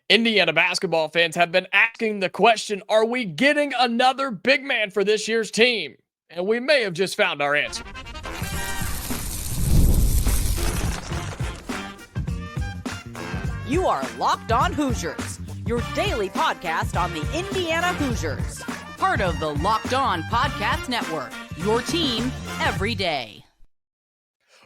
Indiana basketball fans have been asking the question, are we getting another big man for this year's team? And we may have just found our answer. You are Locked On Hoosiers, your daily podcast on the Indiana Hoosiers. Part of the Locked On Podcast Network, your team every day.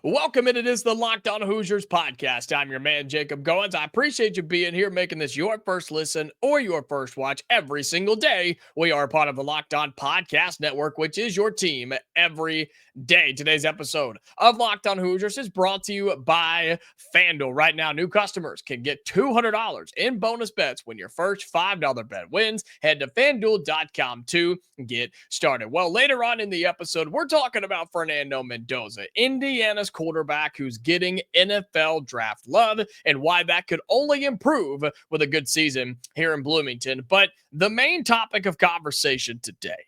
Welcome, and it is the Locked On Hoosiers podcast. I'm your man, Jacob Goins. I appreciate you being here, making this your first listen or your first watch every single day. We are part of the Locked On Podcast Network, which is your team every day. Today's episode of Locked On Hoosiers is brought to you by FanDuel. Right now, new customers can get $200 in bonus bets when your first $5 bet wins. Head to FanDuel.com to get started. Well, later on in the episode, we're talking about Fernando Mendoza, Indiana's quarterback who's getting NFL draft love, and why that could only improve with a good season here in Bloomington. But the main topic of conversation today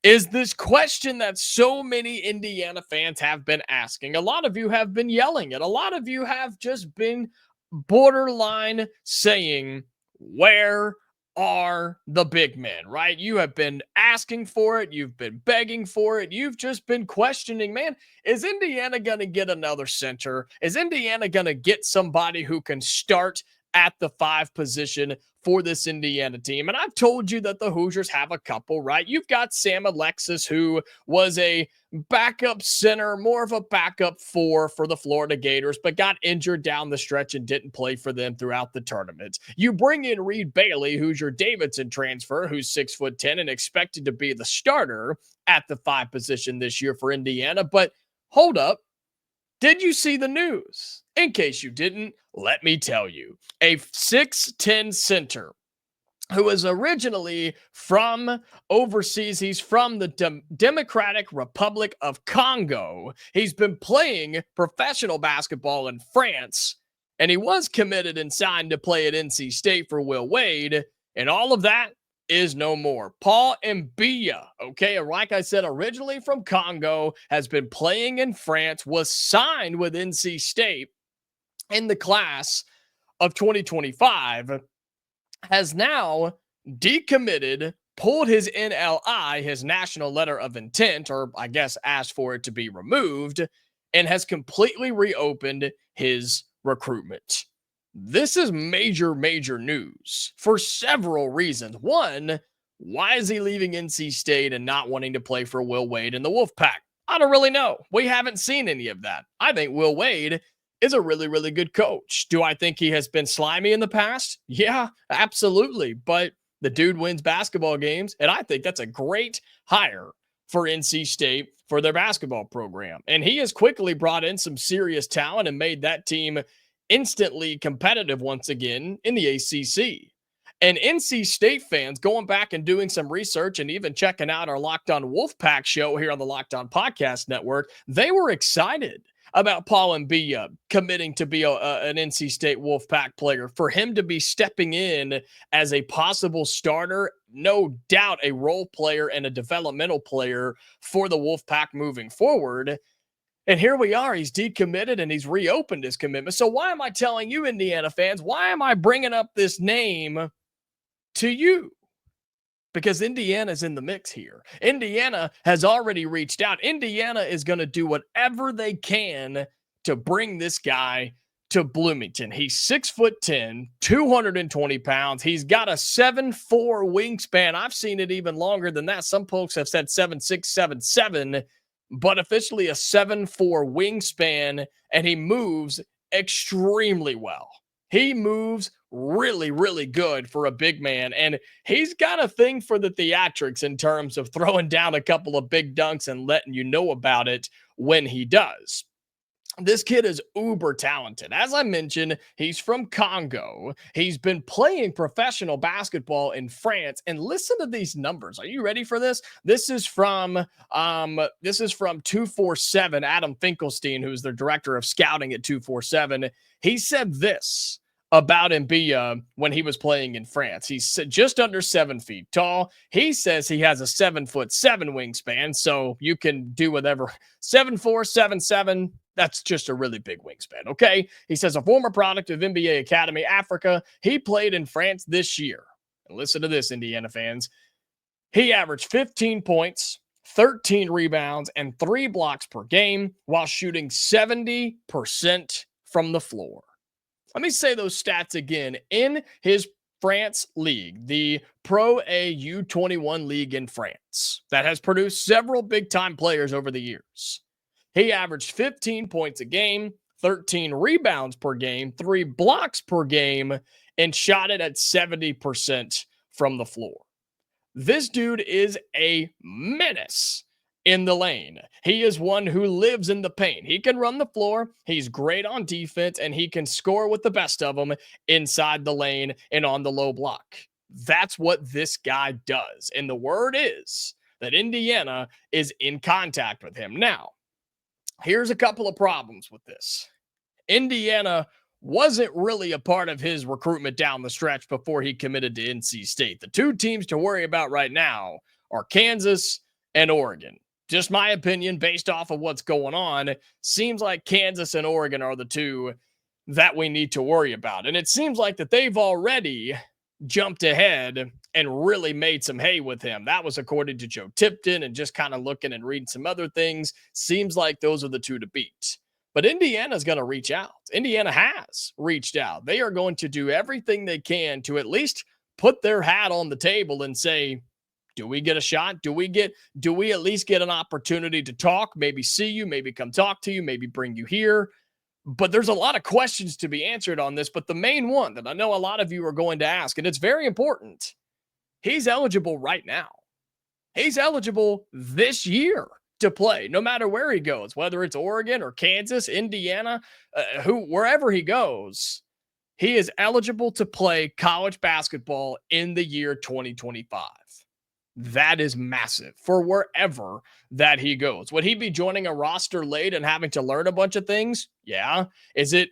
is this question that so many Indiana fans have been asking. A lot of you have been yelling it. A lot of you have just been borderline saying, where are the big men, right? You have been asking for it. You've been begging for it. You've just been questioning, man, is Indiana going to get another center? Is Indiana going to get somebody who can start at the 5 position for this Indiana team? And I've told you that the Hoosiers have a couple, right? You've got Sam Alexis, who was a backup center, more of a backup 4 for the Florida Gators, but got injured down the stretch and didn't play for them throughout the tournament. You bring in Reed Bailey, who's your Davidson transfer, who's 6'10" and expected to be the starter at the 5 position this year for Indiana. But hold up. Did you see the news? In case you didn't, let me tell you. A 6'10" center who is originally from overseas. He's from the Democratic Republic of Congo. He's been playing professional basketball in France, and he was committed and signed to play at NC State for Will Wade, and all of that is no more. Paul Mbiya, okay, like I said, originally from Congo, has been playing in France, was signed with NC State in the class of 2025, has now decommitted, pulled his NLI, his national letter of intent, or I guess asked for it to be removed, and has completely reopened his recruitment. This is major, major news for several reasons. One, why is he leaving NC State and not wanting to play for Will Wade and the Wolfpack? I don't really know. We haven't seen any of that. I think Will Wade is a really, really good coach. Do I think he has been slimy in the past? Yeah, absolutely. But the dude wins basketball games, and I think that's a great hire for NC State for their basketball program. And he has quickly brought in some serious talent and made that team instantly competitive once again in the ACC. And NC State fans, going back and doing some research and even checking out our Locked On Wolfpack show here on the Locked On Podcast Network, they were excited about Paul Mbiya committing to be an NC State Wolfpack player, for him to be stepping in as a possible starter, no doubt a role player and a developmental player for the Wolfpack moving forward. And here we are. He's decommitted and he's reopened his commitment. So why am I telling you, Indiana fans? Why am I bringing up this name to you? Because Indiana's in the mix here. Indiana has already reached out. Indiana is going to do whatever they can to bring this guy to Bloomington. He's 6'10", 220 pounds. He's got a 7'4" wingspan. I've seen it even longer than that. Some folks have said 7'6", 7'7", but officially a 7'4" wingspan, and he moves extremely well. He moves really, really good for a big man, and he's got a thing for the theatrics in terms of throwing down a couple of big dunks and letting you know about it when he does. This kid is uber talented. As I mentioned, he's from Congo. He's been playing professional basketball in France. And listen to these numbers. Are you ready for this? This is from 247. Adam Finkelstein, who's the director of scouting at 247. He said this about Mbiya when he was playing in France. He's just under 7 feet tall. He says he has a 7'7" wingspan, so you can do whatever. 7'4", 7'7", That's just a really big wingspan, okay? He says a former product of NBA Academy Africa. He played in France this year. And listen to this, Indiana fans. He averaged 15 points, 13 rebounds, and 3 blocks per game while shooting 70% from the floor. Let me say those stats again. In his France league, the Pro A U21 league in France, that has produced several big time players over the years. He averaged 15 points a game, 13 rebounds per game, 3 blocks per game, and shot it at 70% from the floor. This dude is a menace in the lane. He is one who lives in the paint. He can run the floor. He's great on defense, and he can score with the best of them inside the lane and on the low block. That's what this guy does. And the word is that Indiana is in contact with him. Now, here's a couple of problems with this. Indiana wasn't really a part of his recruitment down the stretch before he committed to NC State. The two teams to worry about right now are Kansas and Oregon. Just my opinion, based off of what's going on, seems like Kansas and Oregon are the two that we need to worry about. And it seems like that they've already jumped ahead and really made some hay with him. That was according to Joe Tipton, and just kind of looking and reading some other things. Seems like those are the two to beat. But Indiana's going to reach out. Indiana has reached out. They are going to do everything they can to at least put their hat on the table and say, do we get a shot? Do we at least get an opportunity to talk? Maybe see you, maybe come talk to you, maybe bring you here. But there's a lot of questions to be answered on this. But the main one that I know a lot of you are going to ask, and it's very important, he's eligible right now. He's eligible this year to play, no matter where he goes, whether it's Oregon or Kansas, Indiana, wherever he goes, he is eligible to play college basketball in the year 2025. That is massive for wherever that he goes. Would he be joining a roster late and having to learn a bunch of things? Yeah. Is it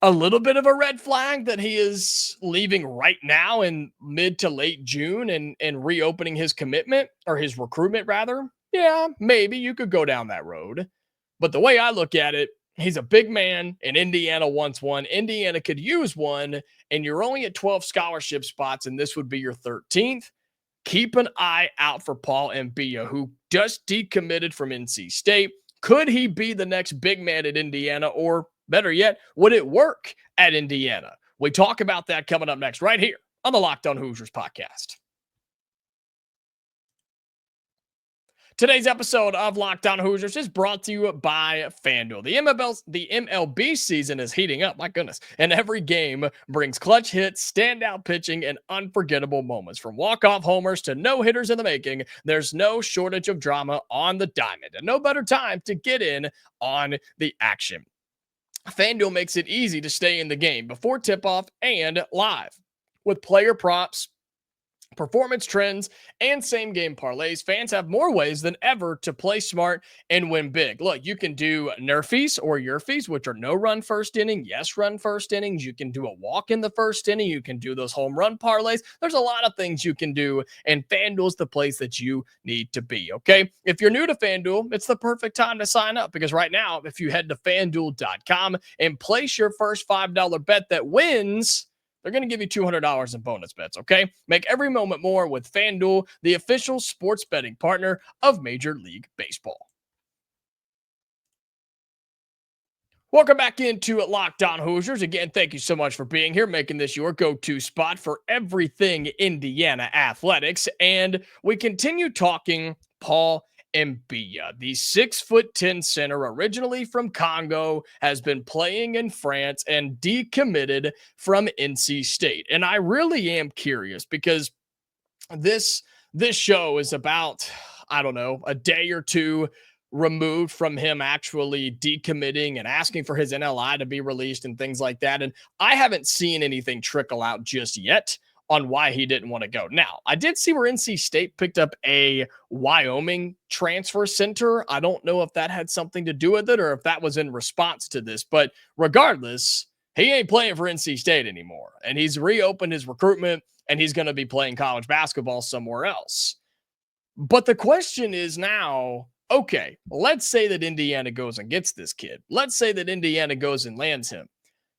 a little bit of a red flag that he is leaving right now in mid to late June and reopening his commitment, or his recruitment rather? Yeah, maybe you could go down that road. But the way I look at it, he's a big man, and Indiana wants one. Indiana could use one, and you're only at 12 scholarship spots, and this would be your 13th. Keep an eye out for Paul Mbiya, who just decommitted from NC State. Could he be the next big man at Indiana, or better yet, would it work at Indiana? We talk about that coming up next right here on the Locked On Hoosiers podcast. Today's episode of Locked On Hoosiers is brought to you by FanDuel. The MLB season is heating up, my goodness, and every game brings clutch hits, standout pitching, and unforgettable moments. From walk-off homers to no-hitters in the making, there's no shortage of drama on the diamond, and no better time to get in on the action. FanDuel makes it easy to stay in the game before tip-off and live. With player props, performance trends, and same-game parlays, fans have more ways than ever to play smart and win big. Look, you can do nerfies or yerfies, which are no run first inning, yes run first innings. You can do a walk in the first inning. You can do those home run parlays. There's a lot of things you can do, and FanDuel's the place that you need to be, okay? If you're new to FanDuel, it's the perfect time to sign up, because right now, if you head to FanDuel.com and place your first $5 bet that wins, they're going to give you $200 in bonus bets, okay? Make every moment more with FanDuel, the official sports betting partner of Major League Baseball. Welcome back into Locked On Hoosiers. Again, thank you so much for being here, making this your go-to spot for everything Indiana athletics. And we continue talking Paul Mbiya, the 6'10" center, originally from Congo, has been playing in France and decommitted from NC State. And I really am curious, because this show is about, I don't know, a day or two removed from him actually decommitting and asking for his NLI to be released and things like that. And I haven't seen anything trickle out just yet on why he didn't want to go. Now, I did see where NC State picked up a Wyoming transfer center. I don't know if that had something to do with it, or if that was in response to this, but regardless, he ain't playing for NC State anymore, and he's reopened his recruitment, and he's going to be playing college basketball somewhere else. But the question is now, Okay, let's say that Indiana goes and gets this kid. Let's say that Indiana goes and lands him.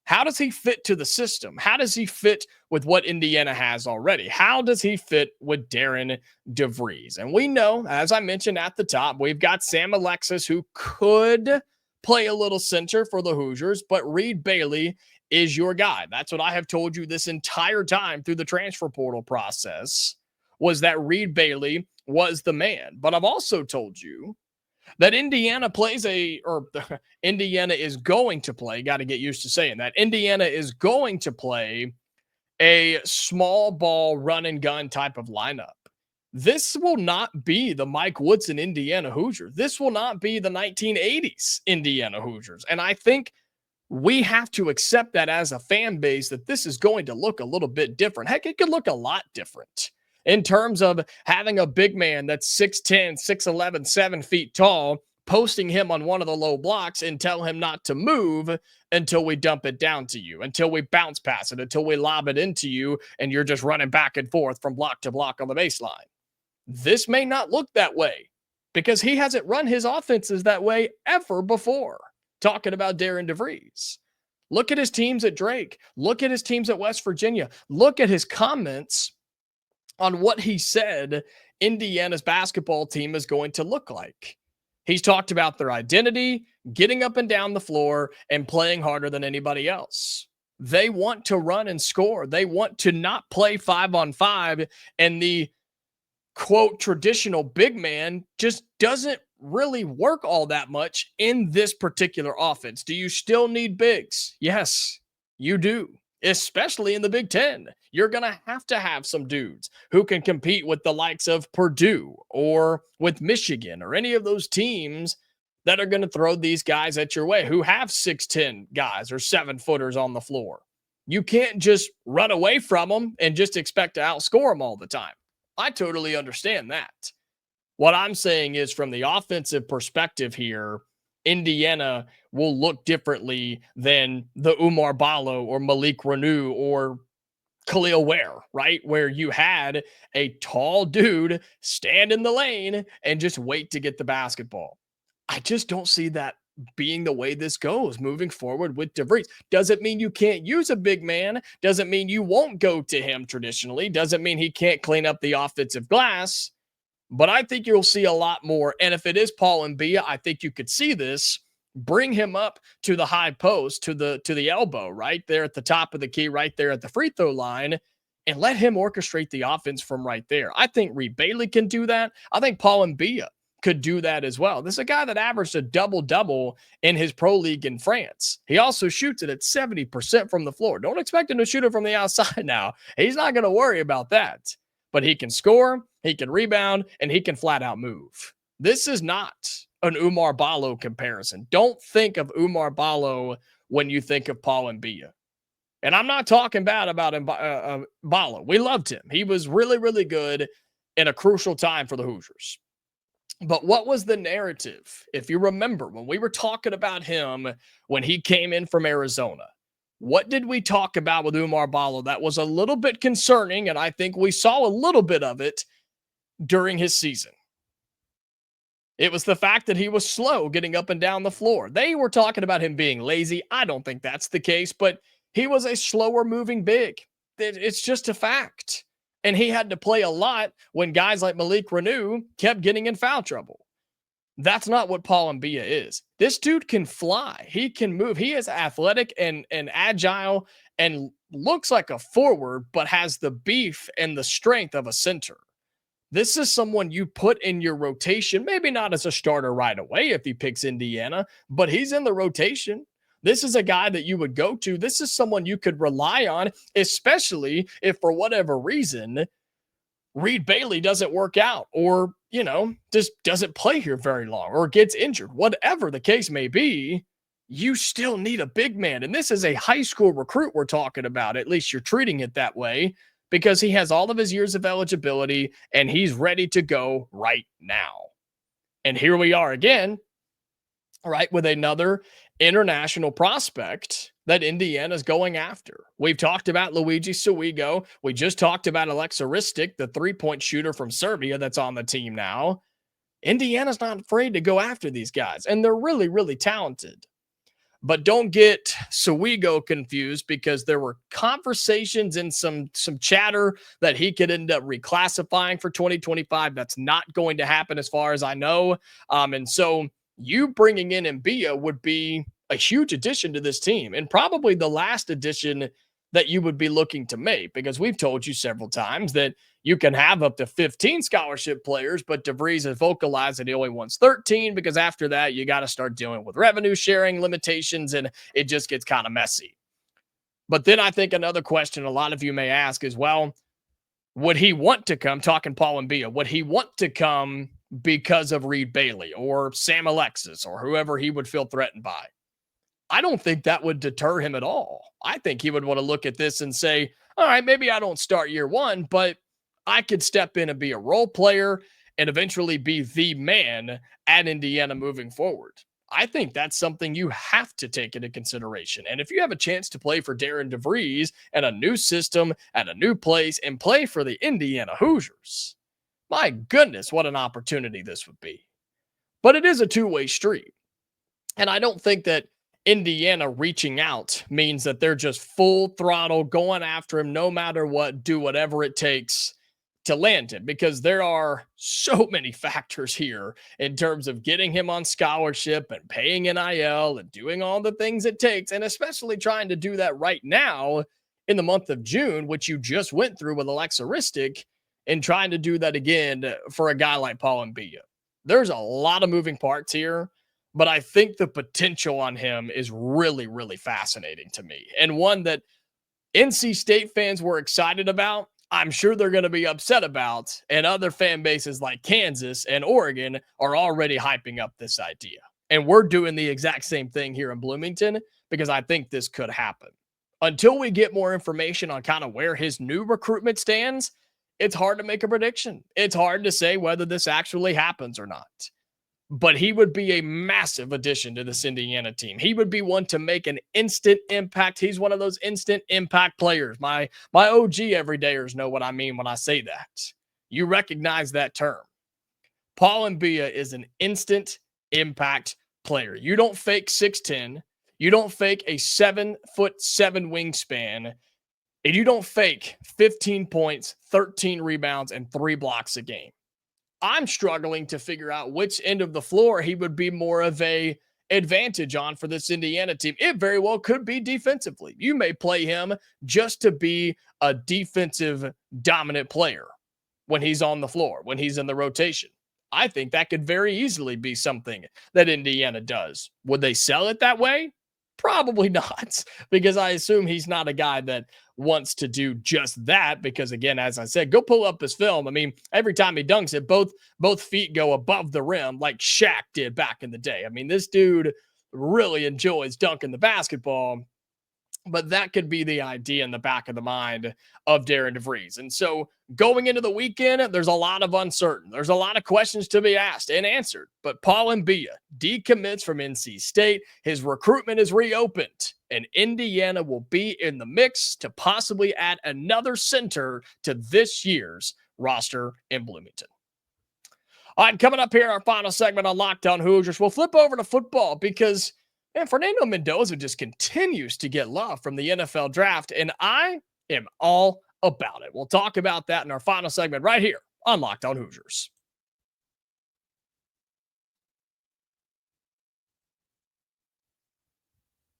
How does he fit to the system? How does he fit with what Indiana has already? How does he fit with Darren DeVries? And we know, as I mentioned at the top, we've got Sam Alexis, who could play a little center for the Hoosiers, but Reed Bailey is your guy. That's what I have told you this entire time through the transfer portal process, was that Reed Bailey was the man. But I've also told you that Indiana Indiana is going to play, got to get used to saying that. Indiana is going to play a small ball run and gun type of lineup. This will not be the Mike Woodson Indiana Hoosiers. This will not be the 1980s Indiana Hoosiers. And I think we have to accept that as a fan base, that this is going to look a little bit different. Heck, it could look a lot different in terms of having a big man that's 6'10", 6'11", 7 feet tall, posting him on one of the low blocks and tell him not to move until we dump it down to you, until we bounce pass it, until we lob it into you, and you're just running back and forth from block to block on the baseline. This may not look that way because he hasn't run his offenses that way ever before. Talking about Darren DeVries. Look at his teams at Drake. Look at his teams at West Virginia. Look at his comments on what he said Indiana's basketball team is going to look like. He's talked about their identity, getting up and down the floor, and playing harder than anybody else. They want to run and score. They want to not play 5-on-5, and the quote traditional big man just doesn't really work all that much in this particular offense. Do you still need bigs? Yes, you do. Especially in the Big Ten. You're going to have some dudes who can compete with the likes of Purdue or with Michigan or any of those teams that are going to throw these guys at your way who have 6'10" guys or 7-footers on the floor. You can't just run away from them and just expect to outscore them all the time. I totally understand that. What I'm saying is, from the offensive perspective here, Indiana will look differently than the Oumar Ballo or Malik Reneau or Khalil Ware, right? Where you had a tall dude stand in the lane and just wait to get the basketball. I just don't see that being the way this goes moving forward with DeVries. Doesn't mean you can't use a big man. Doesn't mean you won't go to him traditionally. Doesn't mean he can't clean up the offensive glass. But I think you'll see a lot more. And if it is Paul Mbiya, I think you could see this. Bring him up to the high post, to the elbow, right there at the top of the key, right there at the free throw line, and let him orchestrate the offense from right there. I think Reed Bailey can do that. I think Paul Mbiya could do that as well. This is a guy that averaged a double-double in his pro league in France. He also shoots it at 70% from the floor. Don't expect him to shoot it from the outside now. He's not going to worry about that. But he can score, he can rebound, and he can flat out move. This is not an Oumar Ballo comparison. Don't think of Oumar Ballo when you think of Paul Mbiya. And I'm not talking bad about Ballo. We loved him. He was really, really good in a crucial time for the Hoosiers. But what was the narrative? If you remember, when we were talking about him when he came in from Arizona, what did we talk about with Oumar Ballo that was a little bit concerning? And I think we saw a little bit of it during his season. It was the fact that he was slow getting up and down the floor. They were talking about him being lazy. I don't think that's the case, but he was a slower moving big. It's just a fact. And he had to play a lot when guys like Malik Reneau kept getting in foul trouble. That's not what Paul Mbiya is. This dude can fly. He can move. He is athletic and agile and looks like a forward, but has the beef and the strength of a center. This is someone you put in your rotation, maybe not as a starter right away if he picks Indiana, but he's in the rotation. This is a guy that you would go to. This is someone you could rely on, especially if for whatever reason Reed Bailey doesn't work out or, just doesn't play here very long or gets injured. Whatever the case may be, you still need a big man. And this is a high school recruit we're talking about. At least you're treating it that way because he has all of his years of eligibility and he's ready to go right now. And here we are again, right, with another international prospect that Indiana's going after. We've talked about Luigi Suigo. We just talked about Alexa Ristic, the three-point shooter from Serbia that's on the team now. Indiana's not afraid to go after these guys, and they're really, really talented. But don't get Sowego confused, because there were conversations and some chatter that he could end up reclassifying for 2025. That's not going to happen as far as I know. And so you bringing in Mbiya would be a huge addition to this team, and probably the last addition that you would be looking to make, because we've told you several times that you can have up to 15 scholarship players, but DeVries has vocalized that he only wants 13, because after that, you got to start dealing with revenue sharing limitations, and it just gets kind of messy. But then I think another question a lot of you may ask is, well, would he want to come, talking Paul Mbiya, would he want to come because of Reed Bailey or Sam Alexis or whoever he would feel threatened by? I don't think that would deter him at all. I think he would want to look at this and say, all right, maybe I don't start year one, but I could step in and be a role player and eventually be the man at Indiana moving forward. I think that's something you have to take into consideration. And if you have a chance to play for Darren DeVries and a new system at a new place and play for the Indiana Hoosiers, my goodness, what an opportunity this would be. But it is a two-way street. And I don't think that Indiana reaching out means that they're just full throttle going after him no matter what, do whatever it takes to land him, because there are so many factors here in terms of getting him on scholarship and paying NIL and doing all the things it takes, and especially trying to do that right now in the month of June, which you just went through with Alexa Ristic, and trying to do that again for a guy like Paul Mbiya. There's a lot of moving parts here, but I think the potential on him is really, really fascinating to me, and one that NC State fans were excited about. I'm sure they're going to be upset about, and other fan bases like Kansas and Oregon are already hyping up this idea. And we're doing the exact same thing here in Bloomington, because I think this could happen. Until we get more information on kind of where his new recruitment stands, it's hard to make a prediction. It's hard to say whether this actually happens or not. But he would be a massive addition to this Indiana team. He would be one to make an instant impact. He's one of those instant impact players. My OG everydayers know what I mean when I say that. You recognize that term. Paul Mbiya is an instant impact player. You don't fake 6'10". You don't fake a 7'7" wingspan. And you don't fake 15 points, 13 rebounds, and 3 blocks a game. I'm struggling to figure out which end of the floor he would be more of a advantage on for this Indiana team. It very well could be defensively. You may play him just to be a defensive dominant player when he's on the floor, when he's in the rotation. I think that could very easily be something that Indiana does. Would they sell it that way? Probably not, because I assume he's not a guy that wants to do just that, because again, as I said, go pull up his film. I mean, every time he dunks it, both feet go above the rim like Shaq did back in the day. I mean, this dude really enjoys dunking the basketball, but that could be the idea in the back of the mind of Darren DeVries. And so going into the weekend, there's a lot of uncertain. There's a lot of questions to be asked and answered. But Paul Mbiya decommits from NC State. His recruitment is reopened, and Indiana will be in the mix to possibly add another center to this year's roster in Bloomington. All right, coming up here, our final segment on Locked On Hoosiers, we'll flip over to football, because man, Fernando Mendoza just continues to get love from the NFL draft, and I am all about it. We'll talk about that in our final segment right here on Locked On Hoosiers.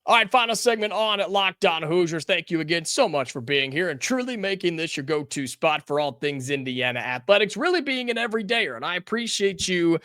All right, final segment on at Locked On Hoosiers. Thank you again so much for being here and truly making this your go-to spot for all things Indiana athletics, really being an everydayer. And I appreciate you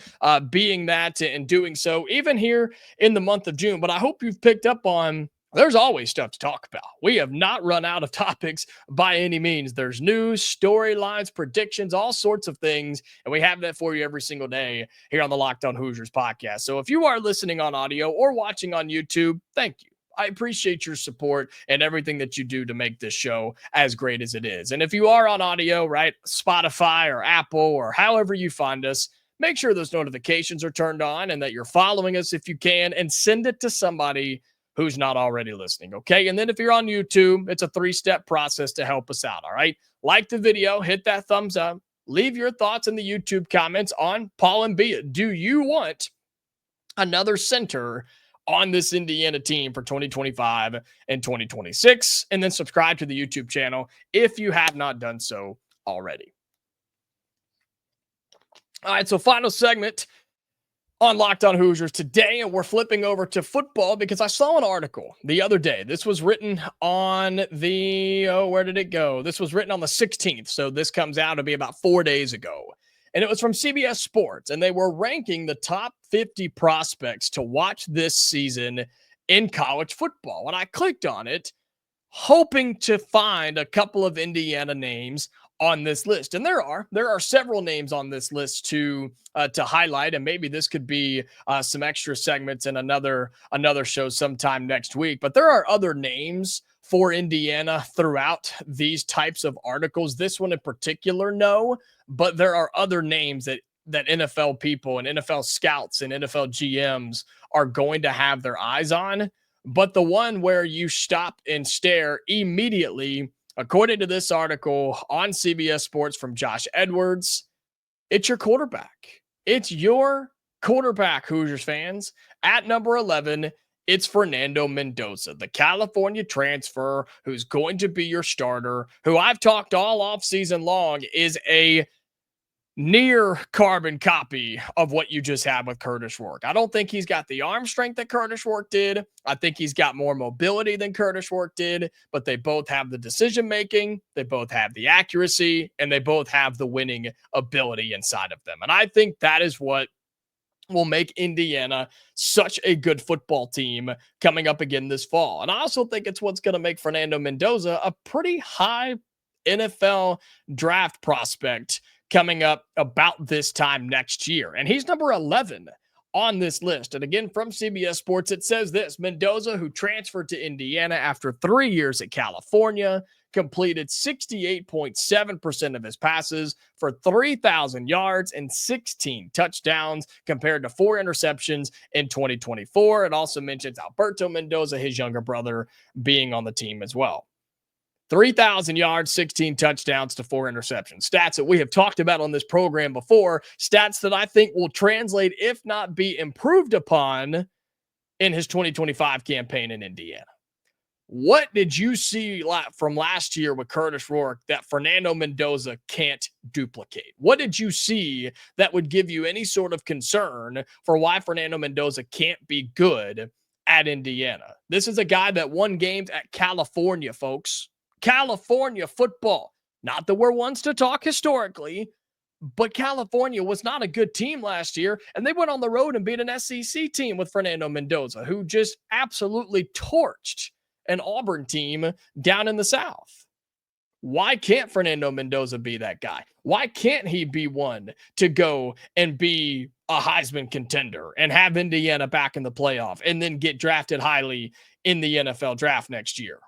being that and doing so even here in the month of June. But I hope you've picked up on there's always stuff to talk about. We have not run out of topics by any means. There's news, storylines, predictions, all sorts of things. And we have that for you every single day here on the Locked On Hoosiers podcast. So if you are listening on audio or watching on YouTube, thank you. I appreciate your support and everything that you do to make this show as great as it is. And if you are on audio, right, Spotify or Apple or however you find us, make sure those notifications are turned on and that you're following us if you can, and send it to somebody who's not already listening, okay? And then if you're on YouTube, it's a 3-step process to help us out, all right? Like the video, hit that thumbs up, leave your thoughts in the YouTube comments on Paul Mbiya. Do you want another center on this Indiana team for 2025 and 2026? And then subscribe to the YouTube channel if you have not done so already. All right, so final segment on Locked On Hoosiers today, and we're flipping over to football because I saw an article the other day. This was written on where did it go? This was written on the 16th, so this comes out to be about 4 days ago. And it was from CBS Sports, and they were ranking the top 50 prospects to watch this season in college football. And I clicked on it, hoping to find a couple of Indiana names on this list. And there are several names on this list to highlight, and maybe this could be some extra segments in another show sometime next week. But there are other names for Indiana throughout these types of articles. This one in particular, no, but there are other names that NFL people and NFL scouts and NFL GMs are going to have their eyes on. But the one where you stop and stare immediately, according to this article on CBS Sports from Josh Edwards, it's your quarterback. It's your quarterback, Hoosiers fans. At number 11, it's Fernando Mendoza, the California transfer who's going to be your starter, who I've talked all offseason long is a near carbon copy of what you just had with Curtis Rourke. I don't think he's got the arm strength that Curtis Rourke did. I think he's got more mobility than Curtis Rourke did, but they both have the decision making, they both have the accuracy, and they both have the winning ability inside of them. And I think that is what will make Indiana such a good football team coming up again this fall. And I also think it's what's going to make Fernando Mendoza a pretty high NFL draft prospect coming up about this time next year. And he's number 11 on this list. And again, from CBS Sports, it says this: Mendoza, who transferred to Indiana after 3 years at California, completed 68.7% of his passes for 3,000 yards and 16 touchdowns compared to 4 interceptions in 2024. It also mentions Alberto Mendoza, his younger brother, being on the team as well. 3,000 yards, 16 touchdowns to 4 interceptions. Stats that we have talked about on this program before. Stats that I think will translate, if not be improved upon, in his 2025 campaign in Indiana. What did you see from last year with Curtis Rourke that Fernando Mendoza can't duplicate? What did you see that would give you any sort of concern for why Fernando Mendoza can't be good at Indiana? This is a guy that won games at California, folks. California football. Not that we're ones to talk historically, but California was not a good team last year, and they went on the road and beat an SEC team with Fernando Mendoza, who just absolutely torched an Auburn team down in the South. Why can't Fernando Mendoza be that guy? Why can't he be one to go and be a Heisman contender and have Indiana back in the playoff and then get drafted highly in the NFL draft next year?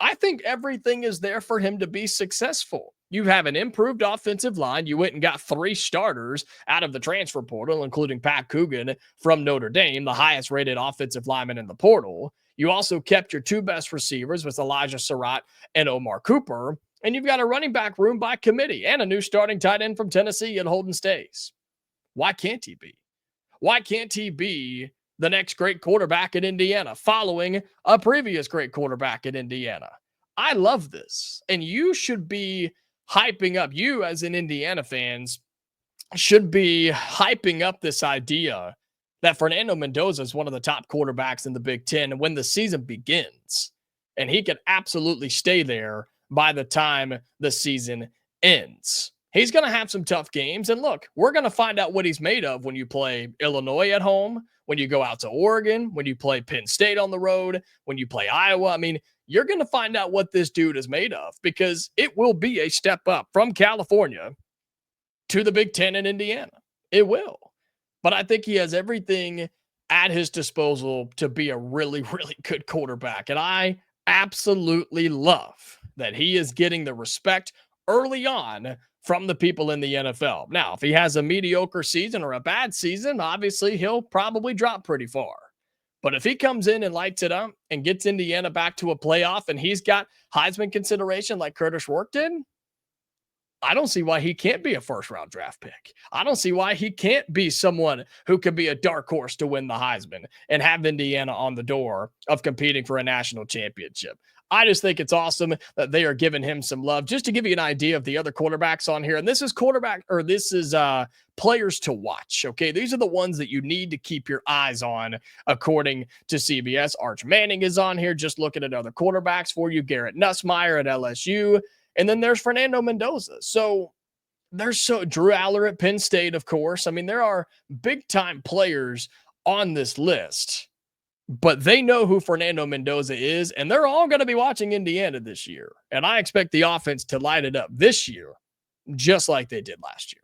I think everything is there for him to be successful. You have an improved offensive line. You went and got 3 starters out of the transfer portal, including Pat Coogan from Notre Dame, the highest rated offensive lineman in the portal. You also kept your 2 best receivers with Elijah Surratt and Omar Cooper. And you've got a running back room by committee and a new starting tight end from Tennessee in Holden Stays. Why can't he be? Why can't he be the next great quarterback in Indiana, following a previous great quarterback in Indiana? I love this. And you should be hyping up, you as an Indiana fans should be hyping up this idea that Fernando Mendoza is one of the top quarterbacks in the Big Ten when the season begins. And he could absolutely stay there by the time the season ends. He's going to have some tough games. And look, we're going to find out what he's made of when you play Illinois at home, when you go out to Oregon, when you play Penn State on the road, when you play Iowa. I mean, you're going to find out what this dude is made of, because it will be a step up from California to the Big Ten in Indiana. It will. But I think he has everything at his disposal to be a really, really good quarterback. And I absolutely love that he is getting the respect early on from the people in the NFL. Now, if he has a mediocre season or a bad season, obviously he'll probably drop pretty far. But if he comes in and lights it up and gets Indiana back to a playoff and he's got Heisman consideration like Curtis Rourke did, I don't see why he can't be a first round draft pick. I don't see why he can't be someone who could be a dark horse to win the Heisman and have Indiana on the door of competing for a national championship. I just think it's awesome that they are giving him some love. Just to give you an idea of the other quarterbacks on here, and this is players to watch. Okay, these are the ones that you need to keep your eyes on, according to CBS. Arch Manning is on here. Just looking at other quarterbacks for you. Garrett Nussmeier at LSU. And then there's Fernando Mendoza. So there's Drew Aller at Penn State, of course. I mean, there are big time players on this list, but they know who Fernando Mendoza is, and they're all going to be watching Indiana this year. And I expect the offense to light it up this year, just like they did last year.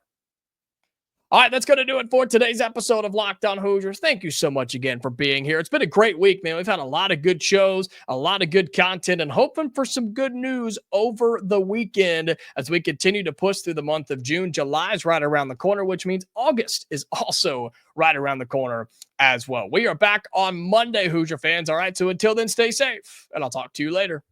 All right, that's going to do it for today's episode of Locked On Hoosiers. Thank you so much again for being here. It's been a great week, man. We've had a lot of good shows, a lot of good content, and hoping for some good news over the weekend as we continue to push through the month of June. July is right around the corner, which means August is also right around the corner as well. We are back on Monday, Hoosier fans. All right, so until then, stay safe, and I'll talk to you later.